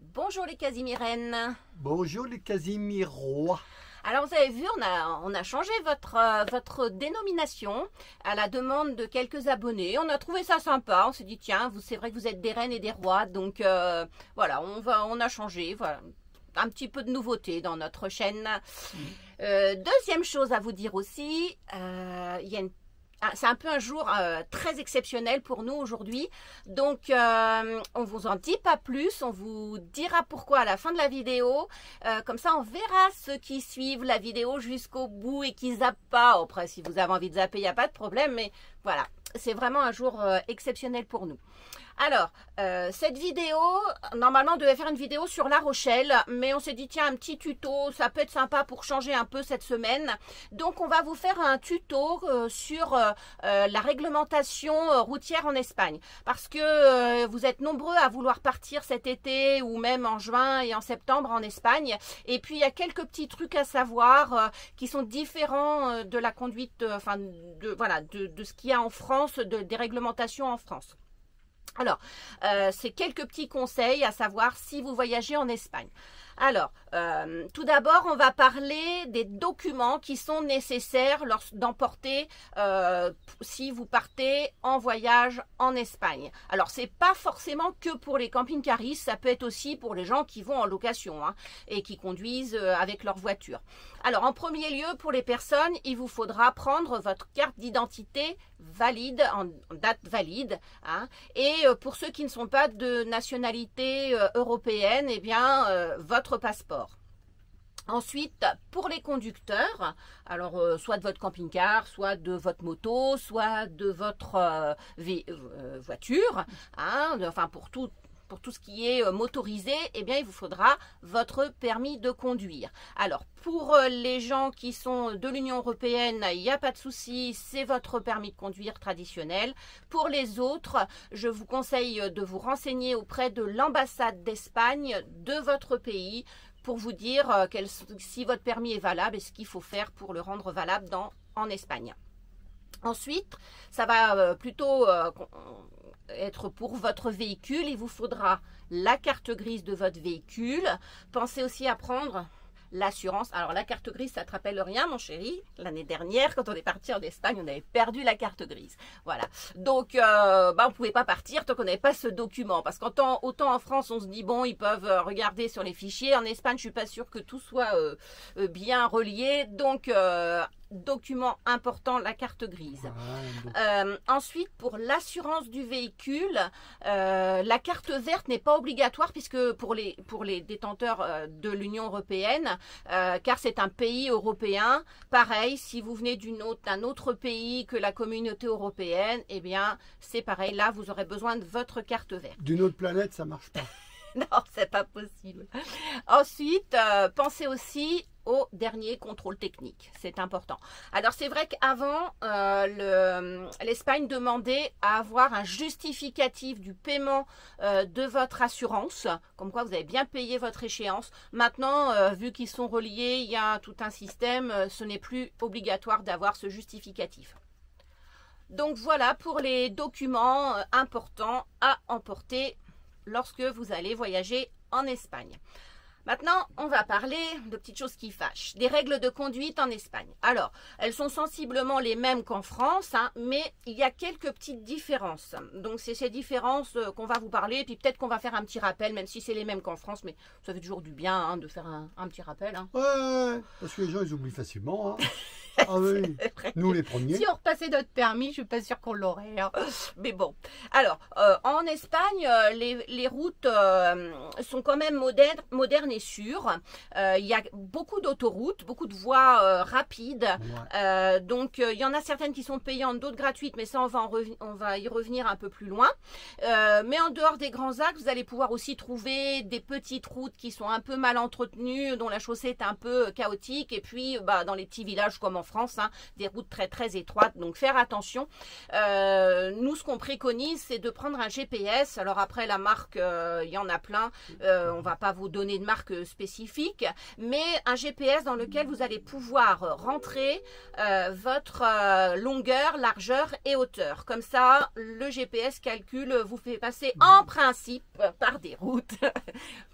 Bonjour les Casimirennes. Bonjour les Casimirois. Alors vous avez vu, on a changé votre dénomination à la demande de quelques abonnés. On a trouvé ça sympa. On s'est dit tiens, c'est vrai que vous êtes des reines et des rois, donc voilà, on a changé. Voilà. Un petit peu de nouveauté dans notre chaîne. Deuxième chose à vous dire aussi, c'est un peu un jour très exceptionnel pour nous aujourd'hui. Donc, on vous en dit pas plus. On vous dira pourquoi à la fin de la vidéo. Comme ça, on verra ceux qui suivent la vidéo jusqu'au bout et qui zappent pas. Après, si vous avez envie de zapper, il n'y a pas de problème. Mais voilà, c'est vraiment un jour exceptionnel pour nous. Alors, cette vidéo, normalement, on devait faire une vidéo sur La Rochelle, mais on s'est dit, tiens, un petit tuto, ça peut être sympa pour changer un peu cette semaine. Donc, on va vous faire un tuto sur la réglementation routière en Espagne. Parce que vous êtes nombreux à vouloir partir cet été ou même en juin et en septembre en Espagne. Et puis, il y a quelques petits trucs à savoir qui sont différents de la conduite, enfin, de ce qu'il y a en France, des réglementations en France. Alors, c'est quelques petits conseils à savoir si vous voyagez en Espagne. Alors, tout d'abord, on va parler des documents qui sont nécessaires d'emporter si vous partez en voyage en Espagne. Alors, c'est pas forcément que pour les camping-caristes, ça peut être aussi pour les gens qui vont en location et qui conduisent avec leur voiture. Alors, en premier lieu, pour les personnes, il vous faudra prendre votre carte d'identité valide, en date valide. Et pour ceux qui ne sont pas de nationalité européenne, eh bien, votre passeport. Ensuite, pour les conducteurs, alors soit de votre camping-car, soit de votre moto, soit de votre voiture, enfin pour tout ce qui est motorisé, eh bien, il vous faudra votre permis de conduire. Alors, pour les gens qui sont de l'Union européenne, il n'y a pas de souci, c'est votre permis de conduire traditionnel. Pour les autres, je vous conseille de vous renseigner auprès de l'ambassade d'Espagne de votre pays pour vous dire si votre permis est valable et ce qu'il faut faire pour le rendre valable en Espagne. Ensuite, ça va plutôt être pour votre véhicule. Il vous faudra la carte grise de votre véhicule. Pensez aussi à prendre l'assurance. Alors la carte grise, ça te rappelle rien mon chéri? L'année dernière, quand on est parti en Espagne, on avait perdu la carte grise. Voilà. Donc, on ne pouvait pas partir tant qu'on n'avait pas ce document. Parce qu'autant en France, on se dit, bon, ils peuvent regarder sur les fichiers. En Espagne, je ne suis pas sûre que tout soit bien relié. Donc, document important, la carte grise. Ensuite, pour l'assurance du véhicule, la carte verte n'est pas obligatoire puisque pour les détenteurs de l'Union européenne, car c'est un pays européen. Pareil, si vous venez d'un autre pays que la communauté européenne, eh bien, c'est pareil. Là, vous aurez besoin de votre carte verte. D'une autre planète, ça marche pas. Non, c'est pas possible. Ensuite, pensez aussi au dernier contrôle technique. C'est important. Alors, c'est vrai qu'avant, l'Espagne demandait à avoir un justificatif du paiement de votre assurance, comme quoi vous avez bien payé votre échéance. Maintenant, vu qu'ils sont reliés, il y a tout un système, ce n'est plus obligatoire d'avoir ce justificatif. Donc, voilà pour les documents importants à emporter lorsque vous allez voyager en Espagne. Maintenant, on va parler de petites choses qui fâchent. Des règles de conduite en Espagne. Alors, elles sont sensiblement les mêmes qu'en France, mais il y a quelques petites différences. Donc, c'est ces différences qu'on va vous parler. Et puis, peut-être qu'on va faire un petit rappel, même si c'est les mêmes qu'en France. Mais ça fait toujours du bien de faire un petit rappel. Ouais, parce que les gens, ils oublient facilement. Ah oui, nous les premiers. Si on repassait notre permis, je suis pas sûre qu'on l'aurait. Mais bon. Alors, en Espagne, les routes sont quand même modernes et sûres. Il y a beaucoup d'autoroutes, beaucoup de voies rapides. Ouais. Donc, il y en a certaines qui sont payantes, d'autres gratuites, mais ça, on va y revenir un peu plus loin. Mais en dehors des grands axes, vous allez pouvoir aussi trouver des petites routes qui sont un peu mal entretenues, dont la chaussée est un peu chaotique. Et puis, dans les petits villages comme en France, des routes très très étroites, donc faire attention. Nous, ce qu'on préconise, c'est de prendre un GPS. Alors après, la marque, il y en a plein. On va pas vous donner de marque spécifique, mais un GPS dans lequel vous allez pouvoir rentrer votre longueur, largeur et hauteur. Comme ça, le GPS calcule, vous fait passer en principe par des routes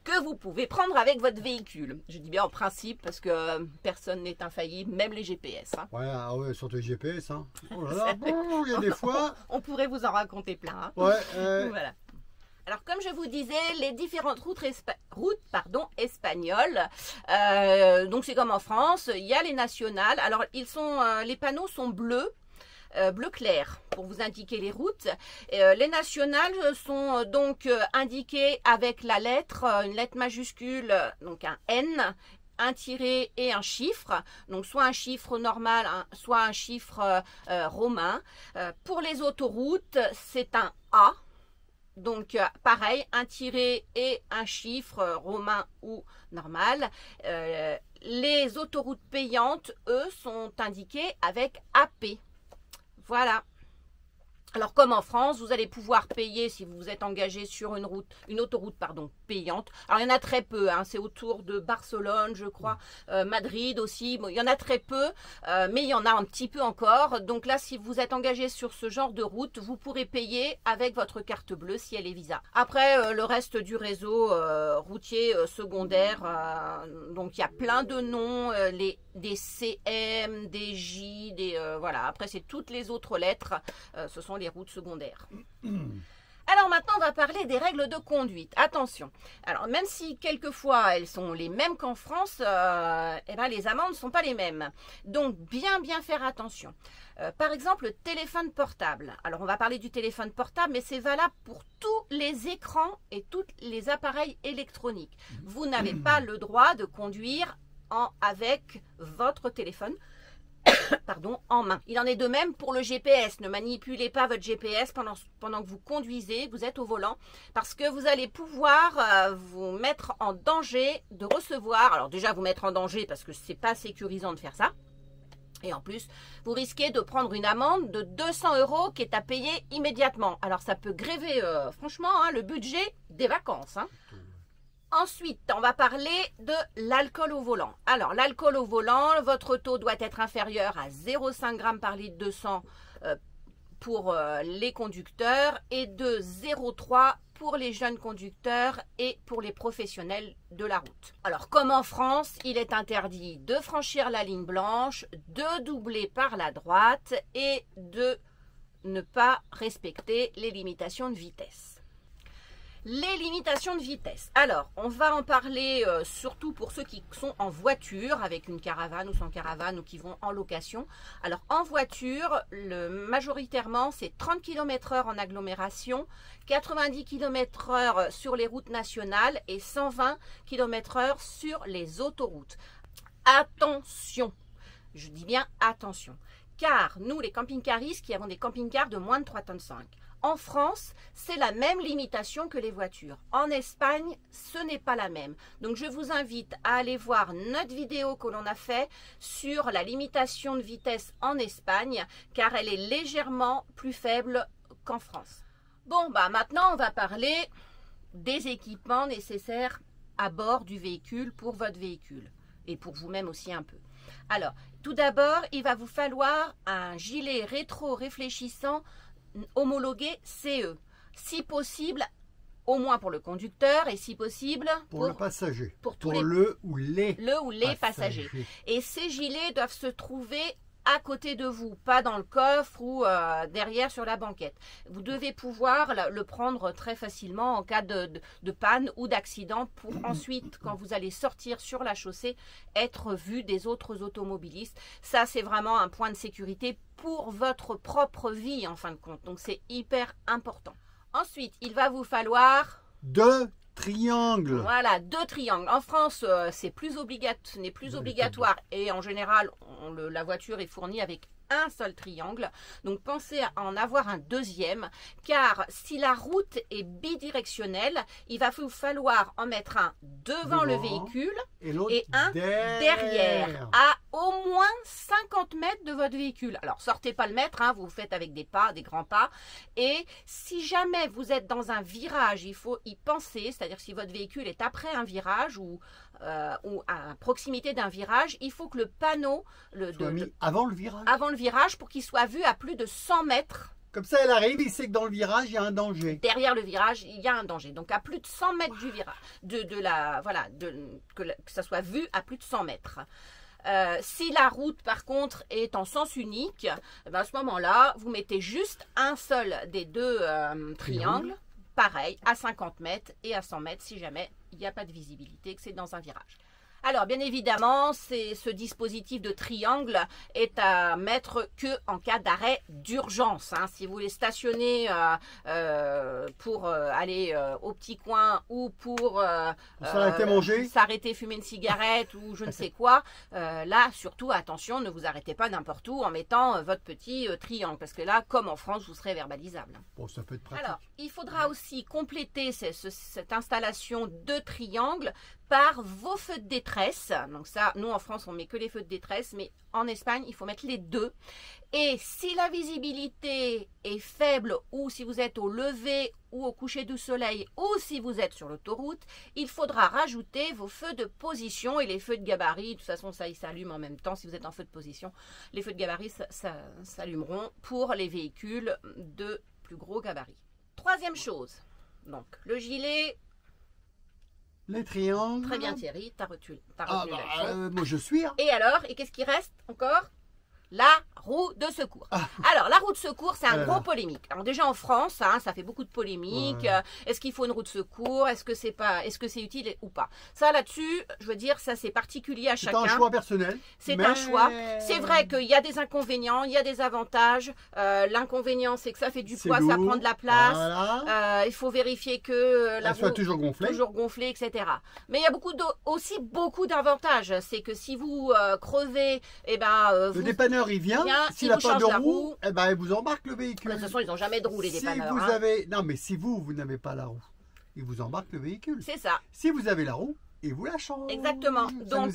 que que vous pouvez prendre avec votre véhicule. Je dis bien en principe parce que personne n'est infaillible, même les GPS. Hein. Ouais, ah ouais, surtout les GPS. Hein. Oh là là, bon, il y a des fois. On pourrait vous en raconter plein. Hein. Ouais. Voilà. Alors, comme je vous disais, les différentes routes espagnoles, donc c'est comme en France, il y a les nationales. Alors, les panneaux sont bleus. Bleu clair pour vous indiquer les routes. Les nationales sont donc indiquées avec la lettre, une lettre majuscule, donc un N, un tiret et un chiffre, donc soit un chiffre normal, soit un chiffre romain. Pour les autoroutes, c'est un A. Donc, pareil, un tiret et un chiffre romain ou normal. Les autoroutes payantes, eux, sont indiquées avec AP. Voilà. Alors, comme en France, vous allez pouvoir payer si vous vous êtes engagé sur une autoroute payante. Alors, il y en a très peu, hein, c'est autour de Barcelone, je crois, Madrid aussi. Bon, il y en a très peu, mais il y en a un petit peu encore. Donc là, si vous êtes engagé sur ce genre de route, vous pourrez payer avec votre carte bleue si elle est Visa. Après, le reste du réseau routier secondaire, donc il y a plein de noms, des CM, des J, voilà. Après, c'est toutes les autres lettres, ce sont les routes secondaires. Alors maintenant, on va parler des règles de conduite. Attention. Alors même si quelquefois elles sont les mêmes qu'en France, les amendes ne sont pas les mêmes. Donc bien faire attention. Par exemple, le téléphone portable. Alors on va parler du téléphone portable, mais c'est valable pour tous les écrans et tous les appareils électroniques. Vous n'avez pas le droit de conduire avec votre téléphone en main. Il en est de même pour le GPS. Ne manipulez pas votre GPS pendant que vous conduisez, vous êtes au volant, parce que vous allez pouvoir vous mettre en danger de recevoir. Alors déjà, vous mettre en danger parce que c'est pas sécurisant de faire ça. Et en plus, vous risquez de prendre une amende de 200 € qui est à payer immédiatement. Alors ça peut gréver, franchement, hein, le budget des vacances. Hein. Ensuite, on va parler de l'alcool au volant. Alors, l'alcool au volant, votre taux doit être inférieur à 0,5 g par litre de sang pour les conducteurs et de 0,3 pour les jeunes conducteurs et pour les professionnels de la route. Alors, comme en France, il est interdit de franchir la ligne blanche, de doubler par la droite et de ne pas respecter les limitations de vitesse. Les limitations de vitesse. Alors, on va en parler surtout pour ceux qui sont en voiture, avec une caravane ou sans caravane, ou qui vont en location. Alors, en voiture, majoritairement, c'est 30 km/h en agglomération, 90 km/h sur les routes nationales et 120 km/h sur les autoroutes. Attention, je dis bien attention, car nous, les camping-caristes, qui avons des camping-cars de moins de 3,5 tonnes, en France, c'est la même limitation que les voitures. En Espagne, ce n'est pas la même. Donc, je vous invite à aller voir notre vidéo que l'on a fait sur la limitation de vitesse en Espagne, car elle est légèrement plus faible qu'en France. Bon, maintenant, on va parler des équipements nécessaires à bord du véhicule pour votre véhicule et pour vous-même aussi un peu. Alors, tout d'abord, il va vous falloir un gilet rétro-réfléchissant homologué CE, si possible au moins pour le conducteur et si possible pour le passager, pour le ou les passagers. Et ces gilets doivent se trouver à côté de vous, pas dans le coffre ou derrière sur la banquette. Vous devez pouvoir le prendre très facilement en cas de panne ou d'accident pour ensuite, quand vous allez sortir sur la chaussée, être vu des autres automobilistes. Ça, c'est vraiment un point de sécurité pour votre propre vie en fin de compte. Donc, c'est hyper important. Ensuite, il va vous falloir 2 triangles. Voilà, 2 triangles. En France, ce n'est plus obligatoire et en général, la voiture est fournie avec un seul triangle. Donc pensez à en avoir un deuxième, car si la route est bidirectionnelle, il va vous falloir en mettre un devant le véhicule et un derrière, à au moins 50 mètres de votre véhicule. Alors sortez pas le mètre, hein, vous le faites avec des pas, des grands pas. Et si jamais vous êtes dans un virage, il faut y penser, c'est-à-dire si votre véhicule est après un virage ou à proximité d'un virage, il faut que le panneau avant le virage pour qu'il soit vu à plus de 100 mètres Comme ça, elle arrive, il sait que dans le virage, il y a un danger. Derrière le virage, il y a un danger. Donc à plus de 100 mètres du virage, que ça soit vu à plus de 100 mètres. Si la route, par contre, est en sens unique, eh ben, à ce moment-là, vous mettez juste un seul des deux triangles, pareil, à 50 mètres et à 100 mètres si jamais il n'y a pas de visibilité, que c'est dans un virage. Alors, bien évidemment, ce dispositif de triangle est à mettre que en cas d'arrêt d'urgence. Hein. Si vous voulez stationner pour aller au petit coin ou pour s'arrêter fumer une cigarette ou je ne sais quoi, là, surtout, attention, ne vous arrêtez pas n'importe où en mettant votre petit triangle. Parce que là, comme en France, vous serez verbalisable. Bon, ça peut être pratique. Alors, il faudra aussi compléter cette installation de triangle par vos feux de détresse. Donc ça, nous en France, on met que les feux de détresse, mais en Espagne, il faut mettre les deux. Et si la visibilité est faible, ou si vous êtes au lever ou au coucher du soleil, ou si vous êtes sur l'autoroute, il faudra rajouter vos feux de position et les feux de gabarit. De toute façon, ça, ils s'allument en même temps. Si vous êtes en feu de position, les feux de gabarit s'allumeront pour les véhicules de plus gros gabarit. Troisième chose, donc le gilet. Les triangles. Très bien Thierry, t'as retenu la leçon. Moi je suis. Hein. Et alors, et qu'est-ce qui reste encore? La roue de secours. Alors, la roue de secours, c'est un gros polémique. Alors déjà en France, hein, ça fait beaucoup de polémiques. Est-ce qu'il faut une roue de secours? Est-ce que c'est utile ou pas? Ça là-dessus, je veux dire, ça c'est particulier à chacun. C'est un choix personnel. C'est un choix. C'est vrai qu'il y a des inconvénients, il y a des avantages. L'inconvénient, c'est que ça fait du poids, ça prend de la place. Voilà. Il faut vérifier que la roue soit toujours gonflée, etc. Mais il y a aussi beaucoup d'avantages. C'est que si vous crevez, eh ben, le dépanneur il vient, s'il n'a pas de roue, eh ben, il vous embarque le véhicule. De toute façon, ils n'ont jamais de roue, les dépanneurs. Non, mais si vous n'avez pas la roue, il vous embarque le véhicule. C'est ça. Si vous avez la roue, il vous la change. Exactement. Donc,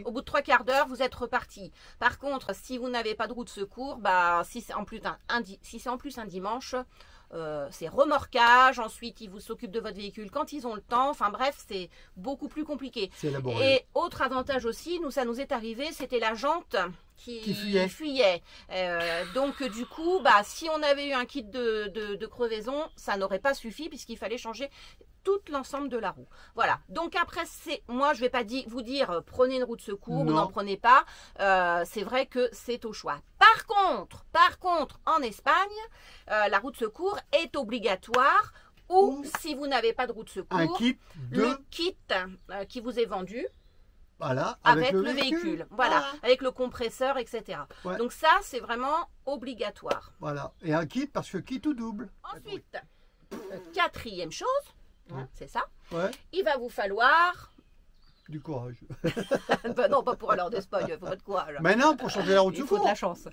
au bout de 3/4 d'heure, vous êtes reparti. Par contre, si vous n'avez pas de roue de secours, bah, si c'est en plus un dimanche, c'est remorquage, ensuite ils vous s'occupent de votre véhicule quand ils ont le temps, enfin bref, c'est beaucoup plus compliqué. C'est laborieux. Et autre avantage aussi, ça nous est arrivé, c'était la jante qui fuyait. Donc du coup, bah, si on avait eu un kit de crevaison, ça n'aurait pas suffi puisqu'il fallait changer tout l'ensemble de la roue. Voilà. Donc après, moi, je ne vais pas vous dire prenez une roue de secours ou n'en prenez pas. C'est vrai que c'est au choix. Par contre, en Espagne, la roue de secours est obligatoire ou si vous n'avez pas de roue de secours, le kit qui vous est vendu. Voilà, avec le véhicule. Voilà, avec le compresseur, etc. Ouais. Donc ça, c'est vraiment obligatoire. Voilà, et un kit parce que kit ou double. Ensuite, quatrième chose, c'est ça. Ouais. Il va vous falloir du courage. Ben non, pas pour l'heure d'Espagne, il faut pas de courage. Mais non, pour changer la roue de secours. Il faut de la chance.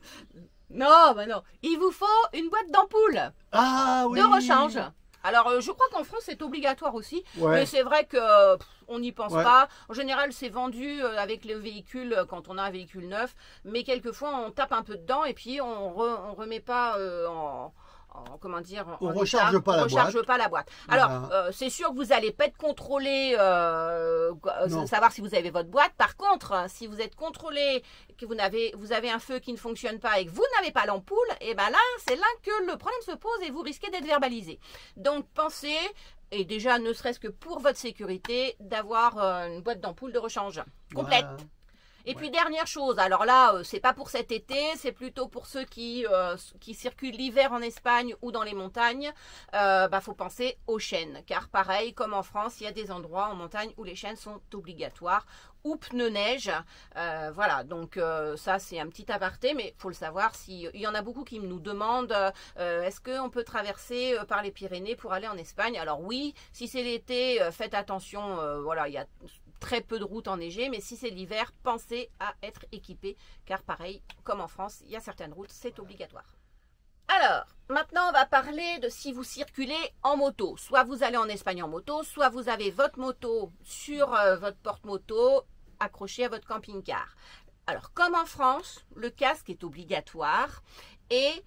Non, ben non. Il vous faut une boîte d'ampoule de rechange. Alors, je crois qu'en France, c'est obligatoire aussi. Mais c'est vrai que on n'y pense pas. En général, c'est vendu avec le véhicule quand on a un véhicule neuf. Mais quelquefois, on tape un peu dedans et puis on remet pas comment dire, on ne recharge pas la boîte. Alors, c'est sûr que vous n'allez pas être contrôlé, savoir si vous avez votre boîte. Par contre, si vous êtes contrôlé, que vous avez un feu qui ne fonctionne pas et que vous n'avez pas l'ampoule, et ben là, c'est là que le problème se pose et vous risquez d'être verbalisé. Donc, pensez, et déjà, ne serait-ce que pour votre sécurité, d'avoir une boîte d'ampoule de rechange complète. Et puis dernière chose, alors là, c'est pas pour cet été, c'est plutôt pour ceux qui circulent l'hiver en Espagne ou dans les montagnes. Faut penser aux chaînes, car pareil, comme en France, il y a des endroits en montagne où les chaînes sont obligatoires, ou pneus neige. Voilà, donc ça c'est un petit aparté, mais il faut le savoir. Il y en a beaucoup qui nous demandent est-ce qu'on peut traverser par les Pyrénées pour aller en Espagne? Alors oui, si c'est l'été, faites attention, voilà, il y a très peu de routes enneigées, mais si c'est l'hiver, pensez à être équipé, car pareil, comme en France, il y a certaines routes, c'est obligatoire. Alors, maintenant, on va parler de si vous circulez en moto. Soit vous allez en Espagne en moto, soit vous avez votre moto sur votre porte-moto accrochée à votre camping-car. Alors, comme en France, le casque est obligatoire et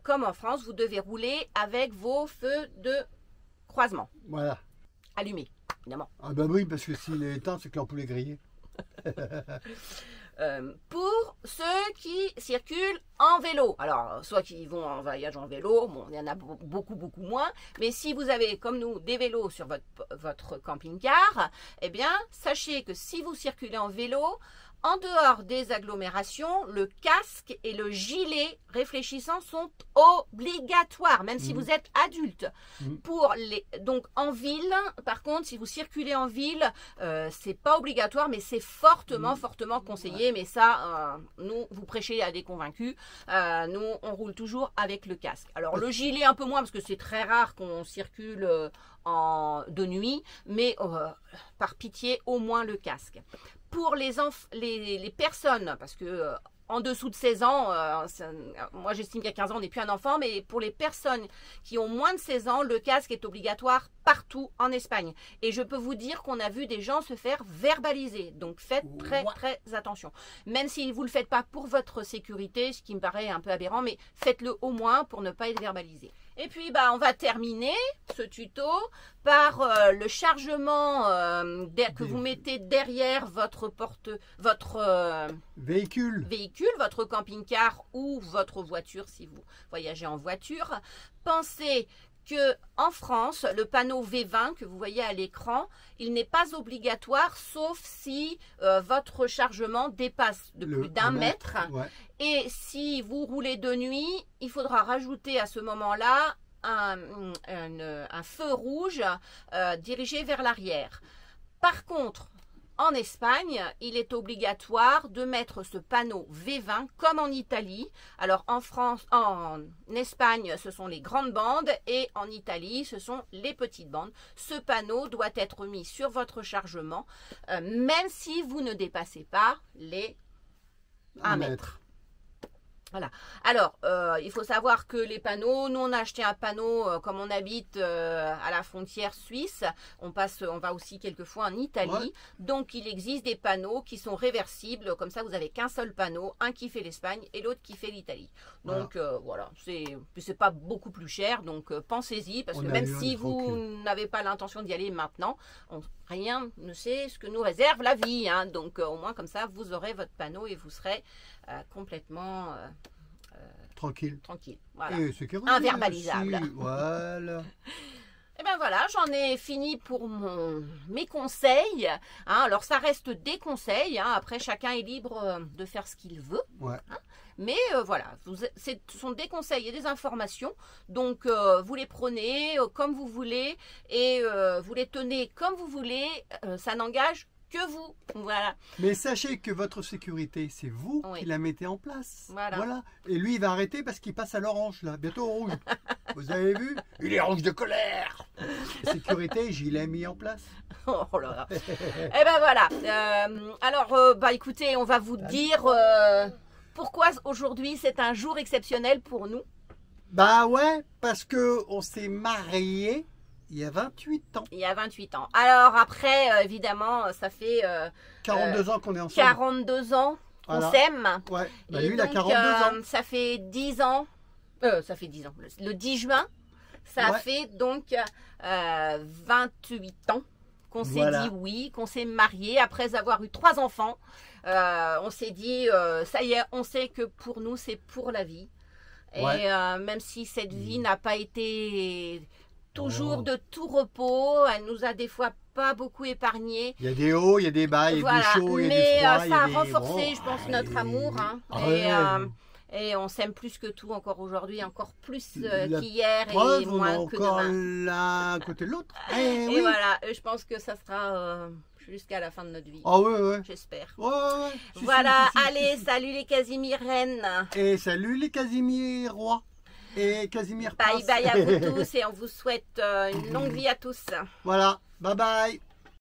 comme en France, vous devez rouler avec vos feux de croisement. Voilà. Allumés. Évidemment. Ah ben oui, parce que s'il est éteint, c'est que l'ampoule est grillée. Pour ceux qui circulent en vélo. Alors, soit qui vont en voyage en vélo, bon, il y en a beaucoup moins. Mais si vous avez, comme nous, des vélos sur votre camping-car, eh bien, sachez que si vous circulez en vélo, en dehors des agglomérations, le casque et le gilet réfléchissant sont obligatoires, même si vous êtes adulte. Donc en ville, par contre, si vous circulez en ville, c'est pas obligatoire, mais c'est fortement conseillé. Mais ça, nous, vous prêchez à des convaincus. Nous, on roule toujours avec le casque. Alors le gilet un peu moins, parce que c'est très rare qu'on circule de nuit, mais par pitié, au moins le casque. Pour les personnes, parce que en dessous de 16 ans, moi j'estime qu'à 15 ans on n'est plus un enfant, mais pour les personnes qui ont moins de 16 ans, le casque est obligatoire partout en Espagne. Et je peux vous dire qu'on a vu des gens se faire verbaliser. Donc faites très attention. Même si vous ne le faites pas pour votre sécurité, ce qui me paraît un peu aberrant, mais faites-le au moins pour ne pas être verbalisé. Et puis, on va terminer ce tuto par le chargement que vous mettez derrière votre véhicule, votre camping-car ou votre voiture si vous voyagez en voiture. Pensez que en France, le panneau V20 que vous voyez à l'écran, il n'est pas obligatoire sauf si votre chargement dépasse de plus d'1 mètre. Et si vous roulez de nuit, il faudra rajouter à ce moment-là un feu rouge dirigé vers l'arrière. Par contre, en Espagne, il est obligatoire de mettre ce panneau V20 comme en Italie. Alors en Espagne, ce sont les grandes bandes et en Italie, ce sont les petites bandes. Ce panneau doit être mis sur votre chargement, même si vous ne dépassez pas les 1 mètre. Voilà. Alors, il faut savoir que les panneaux, nous on a acheté un panneau comme on habite à la frontière suisse. On va aussi quelquefois en Italie. Donc, il existe des panneaux qui sont réversibles. Comme ça, vous n'avez qu'un seul panneau, un qui fait l'Espagne et l'autre qui fait l'Italie. Donc, voilà, c'est pas beaucoup plus cher. Donc, pensez-y parce que même si vous n'avez pas l'intention d'y aller maintenant, rien ne sait ce que nous réserve la vie. Hein. Donc, au moins comme ça, vous aurez votre panneau et vous serez complètement tranquille. Voilà. Inverbalisable. Voilà. Et bien voilà, j'en ai fini pour mes conseils. Hein, alors ça reste des conseils. Hein, après, chacun est libre de faire ce qu'il veut. Hein, mais voilà, ce sont des conseils et des informations. Donc vous les prenez comme vous voulez et vous les tenez comme vous voulez. Ça n'engage que vous. Voilà. Mais sachez que votre sécurité, c'est vous qui la mettez en place. Voilà. Et lui, il va arrêter parce qu'il passe à l'orange, là. Bientôt au rouge. Vous avez vu? Il est rouge de colère. Sécurité, j'y l'ai mis en place. Oh là là. Eh ben voilà. Alors, écoutez, on va vous dire pourquoi aujourd'hui c'est un jour exceptionnel pour nous. Bah ouais, parce que on s'est mariés. Il y a 28 ans. Il y a 28 ans. Alors après, évidemment, ça fait 42 ans qu'on est ensemble. 42 ans qu'on s'aime. Ouais. Bah, lui, il a 42 ans. Ça fait 10 ans. Ça fait 10 ans. Le 10 juin, ça fait donc 28 ans qu'on s'est dit oui, qu'on s'est mariés après avoir eu 3 enfants. On s'est dit, ça y est, on sait que pour nous, c'est pour la vie. Et même si cette vie n'a pas été toujours de tout repos, elle nous a des fois pas beaucoup épargné. Il y a des hauts, il y a des bas, il y a des chauds, il y a des froids. Mais ça a renforcé, je pense, notre amour. Hein. Et on s'aime plus que tout encore aujourd'hui, encore plus qu'hier et moins que encore demain. l'un côté de l'autre. Et voilà, je pense que ça sera jusqu'à la fin de notre vie. Ah ouais. J'espère. Ouais. Voilà, allez, salut les Casimirennes. Et salut les Casimirois. Et Casimir. Bye bye à vous tous et on vous souhaite une longue vie à tous. Voilà, bye bye.